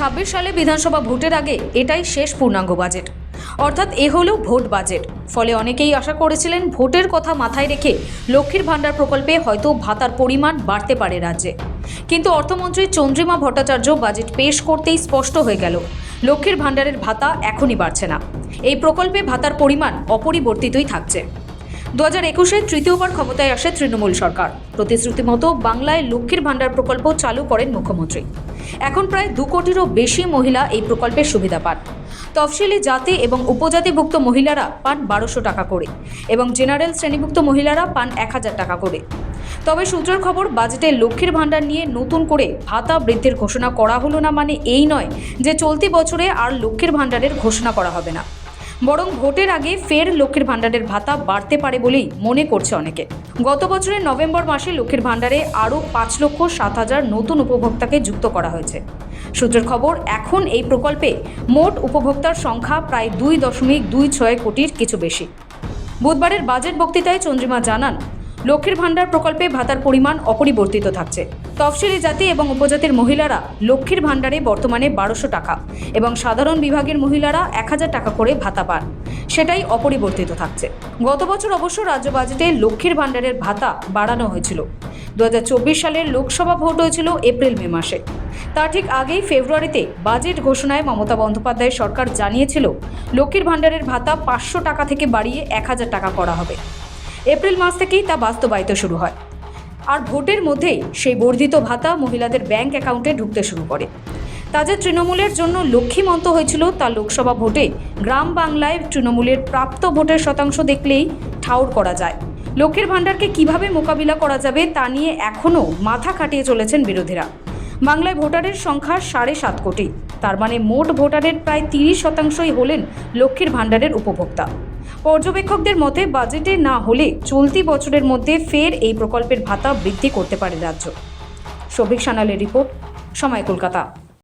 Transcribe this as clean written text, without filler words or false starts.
2026 সালে বিধানসভা ভোটের আগে এটাই শেষ পূর্ণাঙ্গ বাজেট, অর্থাৎ এ হলো ভোট বাজেট। ফলে অনেকেই আশা করেছিলেন ভোটের কথা মাথায় রেখে লক্ষ্মীর ভাণ্ডার প্রকল্পে হয়তো ভাতার পরিমাণ বাড়তে পারে রাজ্যে। কিন্তু অর্থমন্ত্রী চন্দ্রিমা ভট্টাচার্য বাজেট পেশ করতেই স্পষ্ট হয়ে গেল লক্ষ্মীর ভাণ্ডারের ভাতা এখনই বাড়ছে না। এই প্রকল্পে ভাতার পরিমাণ অপরিবর্তিতই থাকছে। 2021-এ তৃতীয়বার ক্ষমতায় আসে তৃণমূল সরকার। প্রতিশ্রুতি মতো বাংলায় লক্ষ্মীর ভাণ্ডার প্রকল্প চালু করেন মুখ্যমন্ত্রী। এখন প্রায় 2 কোটিরও বেশি মহিলা এই প্রকল্পের সুবিধা পান। তফসিলি জাতি এবং উপজাতিভুক্ত মহিলারা পান 1200 টাকা করে এবং জেনারেল শ্রেণীভুক্ত মহিলারা পান 1000 টাকা করে। তবে সূত্রের খবর, বাজেটে লক্ষ্মীর ভাণ্ডার নিয়ে নতুন করে ভাতা বৃদ্ধির ঘোষণা করা হলো না মানে এই নয় যে চলতি বছরে আর লক্ষ্মীর ভাণ্ডারের ঘোষণা করা হবে না, বরং ভোটের আগে ফের লক্ষ্মীর ভাণ্ডারের ভাতা বাড়তে পারে বলেই মনে করছে অনেকে। গত বছরের নভেম্বর মাসে লক্ষ্মীর ভাণ্ডারে আরও 5,07,000 নতুন উপভোক্তাকে যুক্ত করা হয়েছে। সূত্রের খবর, এখন এই প্রকল্পে মোট উপভোক্তার সংখ্যা প্রায় 2.26 কোটির কিছু বেশি। বুধবারের বাজেট বক্তৃতায় চন্দ্রিমা জানান, লক্ষ্মীর ভাণ্ডার প্রকল্পে ভাতার পরিমাণ অপরিবর্তিত থাকছে। তফসিলি জাতি এবং উপজাতির মহিলারা লক্ষ্মীর ভাণ্ডারে বর্তমানে 1200 টাকা এবং সাধারণ বিভাগের মহিলারা 1000 টাকা করে ভাতা পান, সেটাই অপরিবর্তিত থাকছে। গত বছর অবশ্য রাজ্য বাজেটে লক্ষ্মীর ভাণ্ডারের ভাতা বাড়ানো হয়েছিল। 2024 সালের লোকসভা ভোট হয়েছিল এপ্রিল-মে মাসে। তার ঠিক আগেই ফেব্রুয়ারিতে বাজেট ঘোষণায় মমতা বন্দ্যোপাধ্যায়ের সরকার জানিয়েছিল লক্ষ্মীর ভাণ্ডারের ভাতা 500 টাকা থেকে বাড়িয়ে 1000 টাকা করা হবে। এপ্রিল মাস থেকেই তা বাস্তবায়িত শুরু হয়, আর ভোটের মধ্যেই সেই বর্ধিত ভাতা মহিলাদের ব্যাংক অ্যাকাউন্টে ঢুকতে শুরু করে। তা যে তৃণমূলের জন্য লক্ষ্মী মন্ত্র হয়েছিল তা লোকসভা ভোটে গ্রাম বাংলায় তৃণমূলের প্রাপ্ত ভোটের শতাংশ দেখলেই ঠাউর করা যায়। লক্ষ্মীর ভাণ্ডারকে কিভাবে মোকাবিলা করা যাবে তা নিয়ে এখনও মাথা খাটিয়ে চলেছেন বিরোধীরা। বাংলায় ভোটারের সংখ্যা 7.5 কোটি, তার মানে মোট ভোটারের প্রায় 30% হলেন লক্ষ্মীর ভাণ্ডারের উপভোক্তা। পর্যবেক্ষকদের মতে বাজেটে না হলে চলতি বছরের মধ্যে ফের এই প্রকল্পের ভাতা বৃদ্ধি করতে পারে রাজ্য। শফিক সানালের রিপোর্ট, সময় কলকাতা।